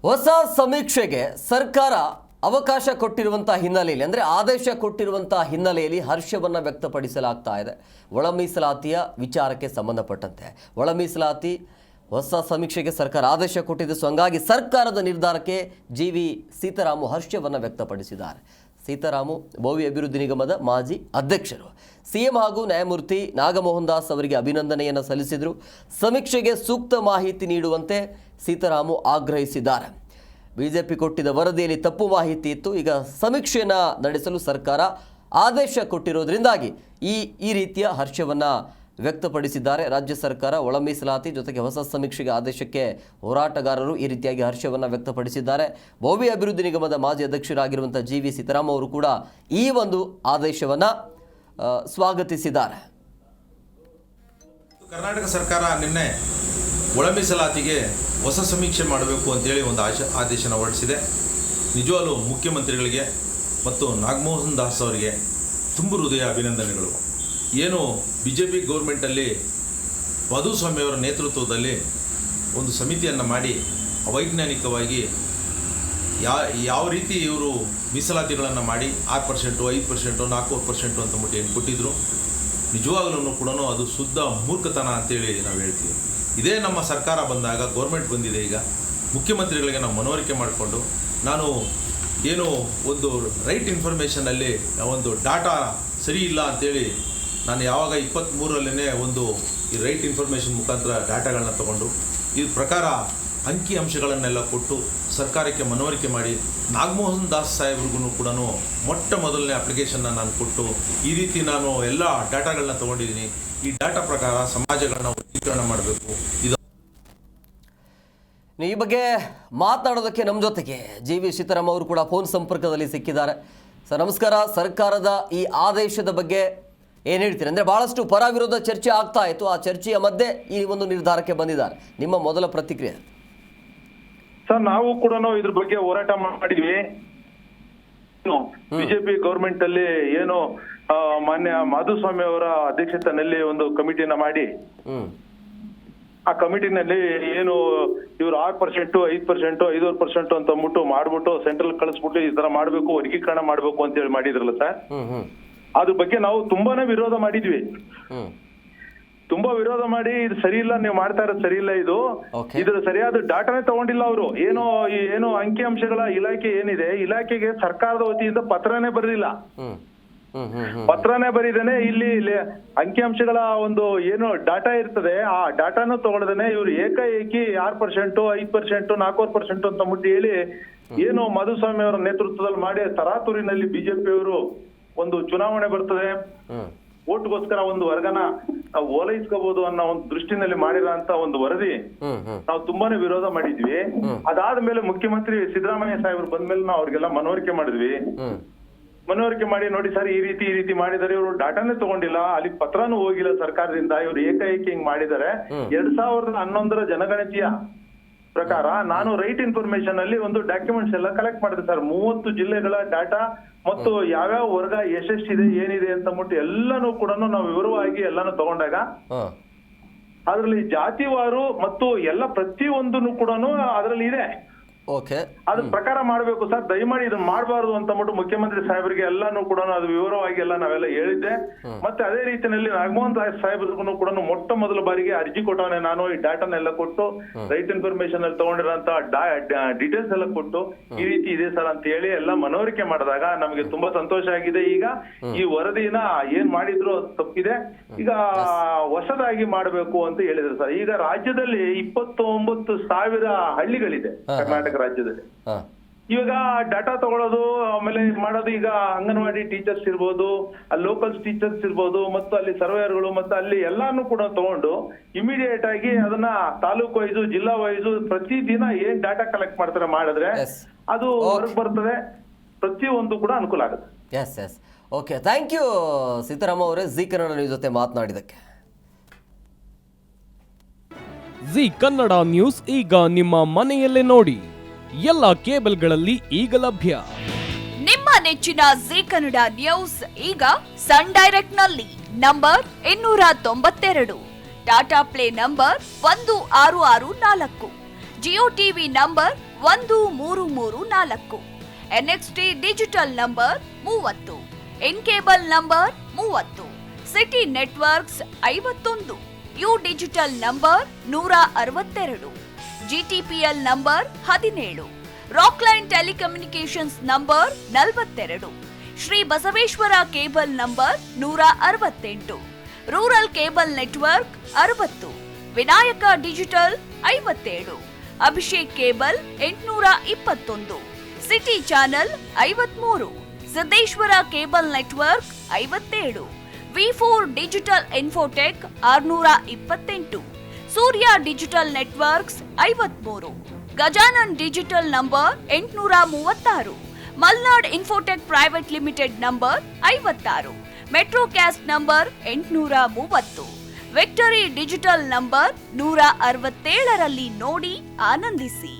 ಹೊಸ ಸಮೀಕ್ಷೆಗೆ ಸರ್ಕಾರ ಅವಕಾಶ ಕೊಟ್ಟಿರುವಂತಹ ಹಿನ್ನೆಲೆಯಲ್ಲಿ ಅಂದರೆ ಆದೇಶ ಕೊಟ್ಟಿರುವಂತಹ ಹಿನ್ನೆಲೆಯಲ್ಲಿ ಹರ್ಷವನ್ನು ವ್ಯಕ್ತಪಡಿಸಲಾಗ್ತಾ ಇದೆ. ಒಳ ಮೀಸಲಾತಿಯ ವಿಚಾರಕ್ಕೆ ಸಂಬಂಧಪಟ್ಟಂತೆ ಒಳ ಮೀಸಲಾತಿ ಹೊಸ ಸಮೀಕ್ಷೆಗೆ ಸರ್ಕಾರ ಆದೇಶ ಕೊಟ್ಟಿದೆ. ಸೊ ಹಂಗಾಗಿ ಸರ್ಕಾರದ ನಿರ್ಧಾರಕ್ಕೆ ಜಿ.ವಿ. ಸೀತಾರಾಮು ಹರ್ಷವನ್ನು ವ್ಯಕ್ತಪಡಿಸಿದ್ದಾರೆ. ಸೀತಾರಾಮು ಭೋವಿ ಅಭಿವೃದ್ಧಿ ನಿಗಮದ ಮಾಜಿ ಅಧ್ಯಕ್ಷರು. ಸಿಎಂ ಹಾಗೂ ನ್ಯಾಯಮೂರ್ತಿ ನಾಗಮೋಹನ್ ದಾಸ್ ಅವರಿಗೆ ಅಭಿನಂದನೆಯನ್ನು ಸಲ್ಲಿಸಿದರು. ಸಮೀಕ್ಷೆಗೆ ಸೂಕ್ತ ಮಾಹಿತಿ ನೀಡುವಂತೆ ಸೀತಾರಾಮು ಆಗ್ರಹಿಸಿದ್ದಾರೆ. ಬಿಜೆಪಿ ಕೊಟ್ಟಿದ್ದ ವರದಿಯಲ್ಲಿ ತಪ್ಪು ಮಾಹಿತಿ ಇತ್ತು. ಈಗ ಸಮೀಕ್ಷೆಯನ್ನು ನಡೆಸಲು ಸರ್ಕಾರ ಆದೇಶ ಕೊಟ್ಟಿರೋದ್ರಿಂದಾಗಿ ಈ ರೀತಿಯ ಹರ್ಷವನ್ನು ವ್ಯಕ್ತಪಡಿಸಿದ್ದಾರೆ. ರಾಜ್ಯ ಸರ್ಕಾರ ಒಳ ಮೀಸಲಾತಿ ಜೊತೆಗೆ ಹೊಸ ಸಮೀಕ್ಷೆಗೆ ಆದೇಶಕ್ಕೆ ಹೋರಾಟಗಾರರು ಈ ರೀತಿಯಾಗಿ ಹರ್ಷವನ್ನು ವ್ಯಕ್ತಪಡಿಸಿದ್ದಾರೆ. ಭೋವಿ ಅಭಿವೃದ್ಧಿ ನಿಗಮದ ಮಾಜಿ ಅಧ್ಯಕ್ಷರಾಗಿರುವಂಥ ಜಿ.ವಿ. ಸೀತಾರಾಮ್ ಅವರು ಕೂಡ ಈ ಒಂದು ಆದೇಶವನ್ನು ಸ್ವಾಗತಿಸಿದ್ದಾರೆ. ಕರ್ನಾಟಕ ಸರ್ಕಾರ ನಿನ್ನೆ ಒಳ ಮೀಸಲಾತಿಗೆ ಹೊಸ ಸಮೀಕ್ಷೆ ಮಾಡಬೇಕು ಅಂತೇಳಿ ಒಂದು ಆದೇಶನ ಹೊರಡಿಸಿದೆ. ನಿಜವಾಗ್ಲೂ ಮುಖ್ಯಮಂತ್ರಿಗಳಿಗೆ ಮತ್ತು ನಾಗಮೋಹನ್ ದಾಸ್ ಅವರಿಗೆ ತುಂಬ ಹೃದಯ ಅಭಿನಂದನೆಗಳು. ಏನು BJP ಗೌರ್ಮೆಂಟಲ್ಲಿ ಮಾಧುಸ್ವಾಮಿಯವರ ನೇತೃತ್ವದಲ್ಲಿ ಒಂದು ಸಮಿತಿಯನ್ನು ಮಾಡಿ ಅವೈಜ್ಞಾನಿಕವಾಗಿ ಯಾವ ರೀತಿ ಇವರು ಮೀಸಲಾತಿಗಳನ್ನು ಮಾಡಿ 6%, 5%, 4% ಅಂತ ಮುಟ್ಟಿ ಏನು ಕೊಟ್ಟಿದ್ದರು, ನಿಜವಾಗ್ಲೂ ಕೂಡ ಅದು ಶುದ್ಧ ಮೂರ್ಖತನ ಅಂತೇಳಿ ನಾವು ಹೇಳ್ತೀವಿ. ಇದೇ ನಮ್ಮ ಸರ್ಕಾರ ಬಂದಾಗ ಗೌರ್ಮೆಂಟ್ ಬಂದಿದೆ. ಈಗ ಮುಖ್ಯಮಂತ್ರಿಗಳಿಗೆ ನಾವು ಮನವರಿಕೆ ಮಾಡಿಕೊಂಡು ನಾನು ಏನು ಒಂದು ರೈಟ್ ಇನ್ಫಾರ್ಮೇಷನಲ್ಲಿ ಒಂದು ಡಾಟಾ ಸರಿ ಇಲ್ಲ ಅಂಥೇಳಿ ನಾನು ಯಾವಾಗ 23ರಲ್ಲೇ ಒಂದು ಈ ರೈಟ್ ಇನ್ಫಾರ್ಮೇಷನ್ ಮುಖಾಂತರ ಡಾಟಾಗಳನ್ನ ತೊಗೊಂಡು ಇದ್ರ ಪ್ರಕಾರ ಅಂಕಿ ಅಂಶಗಳನ್ನೆಲ್ಲ ಕೊಟ್ಟು ಸರ್ಕಾರಕ್ಕೆ ಮನವರಿಕೆ ಮಾಡಿ ನಾಗಮೋಹನ್ ದಾಸ್ ಸಾಹೇಬ್ರಿಗೂ ಕೂಡ ಮೊಟ್ಟ ಮೊದಲನೇ ಅಪ್ಲಿಕೇಶನ್ನ ನಾನು ಕೊಟ್ಟು ಈ ರೀತಿ ನಾನು ಎಲ್ಲ ಡಾಟಾಗಳನ್ನ ತೊಗೊಂಡಿದ್ದೀನಿ. ಈ ಡಾಟಾ ಪ್ರಕಾರ ಸಮಾಜಗಳನ್ನ ವರ್ಗೀಕರಣ ಮಾಡಬೇಕು. ಇದು ಈ ಬಗ್ಗೆ ಮಾತನಾಡೋದಕ್ಕೆ ನಮ್ಮ ಜೊತೆಗೆ ಜಿ.ವಿ. ಸೀತಾರಾಮ್ ಅವರು ಕೂಡ ಫೋನ್ ಸಂಪರ್ಕದಲ್ಲಿ ಸಿಕ್ಕಿದ್ದಾರೆ. ಸರ್ ನಮಸ್ಕಾರ. ಸರ್ಕಾರದ ಈ ಆದೇಶದ ಬಗ್ಗೆ ಏನು ಹೇಳ್ತೀರಿ? ಅಂದರೆ ಭಾಳಷ್ಟು ಪರ ವಿರೋಧ ಚರ್ಚೆ ಆಗ್ತಾ ಇತ್ತು. ಆ ಚರ್ಚೆಯ ಮಧ್ಯೆ ಈ ಒಂದು ನಿರ್ಧಾರಕ್ಕೆ ಬಂದಿದ್ದಾರೆ. ನಿಮ್ಮ ಮೊದಲ ಪ್ರತಿಕ್ರಿಯೆ ಸರ್? ನಾವು ಕೂಡ ಇದ್ರ ಬಗ್ಗೆ ಹೋರಾಟ ಮಾಡಿದ್ವಿ. ಬಿಜೆಪಿ ಗೌರ್ಮೆಂಟ್ ಅಲ್ಲಿ ಏನು ಮಾನ್ಯ ಮಾಧುಸ್ವಾಮಿ ಅವರ ಅಧ್ಯಕ್ಷತೆಯಲ್ಲಿ ಒಂದು ಕಮಿಟಿನ ಮಾಡಿ ಆ ಕಮಿಟಿನಲ್ಲಿ ಏನು ಇವ್ರು 6%, 5%, 5% ಅಂತ ಮಾಡ್ಬಿಟ್ಟು ಸೆಂಟ್ರಲ್ ಕಳಿಸ್ಬಿಟ್ಟು ಈ ತರ ಮಾಡ್ಬೇಕು, ವರ್ಗೀಕರಣ ಮಾಡ್ಬೇಕು ಅಂತ ಹೇಳಿ ಮಾಡಿದ್ರಲ್ಲ ಸರ್. ಅದ್ರ ಬಗ್ಗೆ ನಾವು ತುಂಬಾನೇ ವಿರೋಧ ಮಾಡಿದ್ವಿ. ತುಂಬಾ ವಿರೋಧ ಮಾಡಿ ಇದು ಸರಿ ಇಲ್ಲ, ನೀವು ಮಾಡ್ತಾ ಇರೋದು ಸರಿ ಇಲ್ಲ, ಇದ್ರ ಸರಿಯಾದ ಡಾಟಾನೇ ತಗೊಂಡಿಲ್ಲ ಅವರು. ಏನು ಅಂಕಿ ಅಂಶಗಳ ಇಲಾಖೆ ಏನಿದೆ, ಇಲಾಖೆಗೆ ಸರ್ಕಾರದ ವತಿಯಿಂದ ಪತ್ರನೇ ಬರೆದಿಲ್ಲ. ಪತ್ರನೇ ಬರೀದೇನೆ ಇಲ್ಲಿ ಅಂಕಿಅಂಶಗಳ ಒಂದು ಏನು ಡಾಟಾ ಇರ್ತದೆ ಆ ಡಾಟಾನು ತಗೊಳ್ದೇನೆ ಇವ್ರು ಏಕಾಏಕಿ 6%, 5%, 4% ಅಂತ ಮುಟ್ಟಿ ಹೇಳಿ ಏನು ಮಾಧುಸ್ವಾಮಿ ಅವರ ನೇತೃತ್ವದಲ್ಲಿ ಮಾಡಿ ತರಾತುರಿನಲ್ಲಿ ಬಿಜೆಪಿ ಅವರು ಒಂದು ಚುನಾವಣೆ ಬರ್ತದೆ, ಓಟ್ಗೋಸ್ಕರ ಒಂದು ವರ್ಗನ ನಾವು ಓಲೈಸ್ಕೋಬಹುದು ಅನ್ನೋ ಒಂದು ದೃಷ್ಟಿನಲ್ಲಿ ಮಾಡಿರೋ ಅಂತ ಒಂದು ವರದಿ ನಾವು ತುಂಬಾನೇ ವಿರೋಧ ಮಾಡಿದ್ವಿ. ಅದಾದ್ಮೇಲೆ ಮುಖ್ಯಮಂತ್ರಿ ಸಿದ್ದರಾಮಯ್ಯ ಸಾಹೇಬ್ರು ಬಂದ್ಮೇಲೆ ನಾವು ಅವ್ರಿಗೆಲ್ಲ ಮನವರಿಕೆ ಮಾಡಿದ್ವಿ. ಮನವರಿಕೆ ಮಾಡಿ ನೋಡಿ ಸರ್ ಈ ರೀತಿ ಮಾಡಿದ್ದಾರೆ, ಇವರು ಡಾಟಾನೇ ತಗೊಂಡಿಲ್ಲ, ಅಲ್ಲಿ ಪತ್ರನೂ ಹೋಗಿಲ್ಲ ಸರ್ಕಾರದಿಂದ, ಇವ್ರು ಏಕಾಏಕಿ ಹಿಂಗ್ ಮಾಡಿದ್ದಾರೆ. 2011ರ ಜನಗಣತಿಯ ಪ್ರಕಾರ ನಾನು ರೈಟ್ ಇನ್ಫಾರ್ಮೇಶನ್ ಅಲ್ಲಿ ಒಂದು ಡಾಕ್ಯುಮೆಂಟ್ಸ್ ಎಲ್ಲ ಕಲೆಕ್ಟ್ ಮಾಡಿದೆ ಸರ್. 30 ಜಿಲ್ಲೆಗಳ ಡಾಟಾ ಮತ್ತು ಯಾವ್ಯಾವ ವರ್ಗ ಎಷ್ಟೆಷ್ಟಿದೆ ಏನಿದೆ ಅಂತ ಮುಟ್ಟು ಎಲ್ಲಾನು ಕೂಡ ನಾವು ವಿವರವಾಗಿ ಎಲ್ಲಾನು ತಗೊಂಡಾಗ ಅದ್ರಲ್ಲಿ ಜಾತಿವಾರು ಮತ್ತು ಎಲ್ಲ ಪ್ರತಿಯೊಂದನ್ನು ಕೂಡ ಅದ್ರಲ್ಲಿ ಇದೆ. ಅದ್ರ ಪ್ರಕಾರ ಮಾಡ್ಬೇಕು ಸರ್, ದಯಮಾಡಿ ಇದನ್ನ ಮಾಡಬಾರದು ಅಂತ ಮುಖ್ಯಮಂತ್ರಿ ಸಾಹೇಬರಿಗೆ ಎಲ್ಲಾನು ಕೂಡ ಅದು ವಿವರವಾಗಿ ಎಲ್ಲ ನಾವೆಲ್ಲ ಹೇಳಿದ್ದೆ. ಮತ್ತೆ ಅದೇ ರೀತಿಯಲ್ಲಿ ನಾಗಮೋಹನ್ ದಾಸ್ ಸಾಹೇಬ್ರಿಗೂ ಕೂಡ ಮೊಟ್ಟ ಮೊದಲ ಬಾರಿಗೆ ಅರ್ಜಿ ಕೊಟ್ಟವನೇ ನಾನು. ಈ ಡಾಟಾನೆಲ್ಲ ಕೊಟ್ಟು ರೈಟ್ ಇನ್ಫಾರ್ಮೇಶನ್ ಅಲ್ಲಿ ತಗೊಂಡಿರೋಂತ ಡೀಟೇಲ್ಸ್ ಎಲ್ಲ ಕೊಟ್ಟು ಈ ರೀತಿ ಇದೆ ಸರ್ ಅಂತ ಹೇಳಿ ಎಲ್ಲ ಮನವರಿಕೆ ಮಾಡಿದಾಗ ನಮಗೆ ತುಂಬಾ ಸಂತೋಷ ಆಗಿದೆ. ಈಗ ಈ ವರದಿನ ಏನ್ ಮಾಡಿದ್ರು ತಪ್ಪಿದೆ, ಈಗ ಹೊಸದಾಗಿ ಮಾಡಬೇಕು ಅಂತ ಹೇಳಿದ್ರು ಸರ್. ಈಗ ರಾಜ್ಯದಲ್ಲಿ 29,000 ಹಳ್ಳಿಗಳಿದೆ ಕರ್ನಾಟಕ ರಾಜ್ಯದಲ್ಲಿ. ಇವಾಗ ಡಾಟಾ ತಗೊಳ್ಳೋದು ಆಮೇಲೆ ಮಾಡೋದು, ಈಗ ಅಂಗನವಾಡಿ ಟೀಚರ್ಸ್ ಇರ್ಬೋದು, ಲೋಕಲ್ ಟೀಚರ್ಸ್ ಇರ್ಬೋದು, ಮತ್ತು ಅಲ್ಲಿ ಸರ್ವೇಯರ್ಗಳು ಮತ್ತು ಅಲ್ಲಿ ಎಲ್ಲಾನು ಕೂಡ ತಗೊಂಡು ಇಮಿಡಿಯೇಟ್ ಆಗಿ ಅದನ್ನ ತಾಲೂಕು ವೈಸು, ಜಿಲ್ಲಾ ವೈಸು ಪ್ರತಿದಿನ ಏನ್ ಡಾಟಾ ಕಲೆಕ್ಟ್ ಮಾಡ್ತಾರೆ ಮಾಡಿದ್ರೆ ಅದು ಹೊರಗೆ ಬರ್ತದೆ, ಪ್ರತಿಯೊಂದು ಕೂಡ ಅನುಕೂಲ ಆಗುತ್ತೆ. Yes okay, thank you Sitaram ಅವರೇ ಜಿ ಕನ್ನಡ ನ್ಯೂಸ್ ಜೊತೆ ಮಾತನಾಡಿದಕ್ಕೆ. ಜಿ ಕನ್ನಡ ನ್ಯೂಸ್ ಈಗ ನಿಮ್ಮ ಮನೆಯಲ್ಲೇ ನೋಡಿ, ಎಲ್ಲ ಕೇಬಲ್ಗಳಲ್ಲಿ ಈಗ ಲಭ್ಯ. ನಿಮ್ಮ ನೆಚ್ಚಿನ ಜಿ ಕನ್ನಡ ನ್ಯೂಸ್ ಈಗ ಸನ್ ಡೈರೆಕ್ಟ್ ನಲ್ಲಿ number 292, Tata play number 1664, Jio TV number 1334, NXT digital number 30, in cable number 30, city networks 51, U digital number 162, GTPL number 17, Rockline telecommunications number 42, Shri Basaveshwara cable number 168, rural cable network 60, Vinayaka digital 57, Abhishek cable 821, city channel 53, Siddeshwara cable network 57, V4 digital Infotech 628, Surya digital networks 53, Gajanan digital number 836, Malnad Infotech private limited number 56, Metrocast number 830, Victory Digital number 167ರಲ್ಲಿ ನೋಡಿ ಆನಂದಿಸಿ.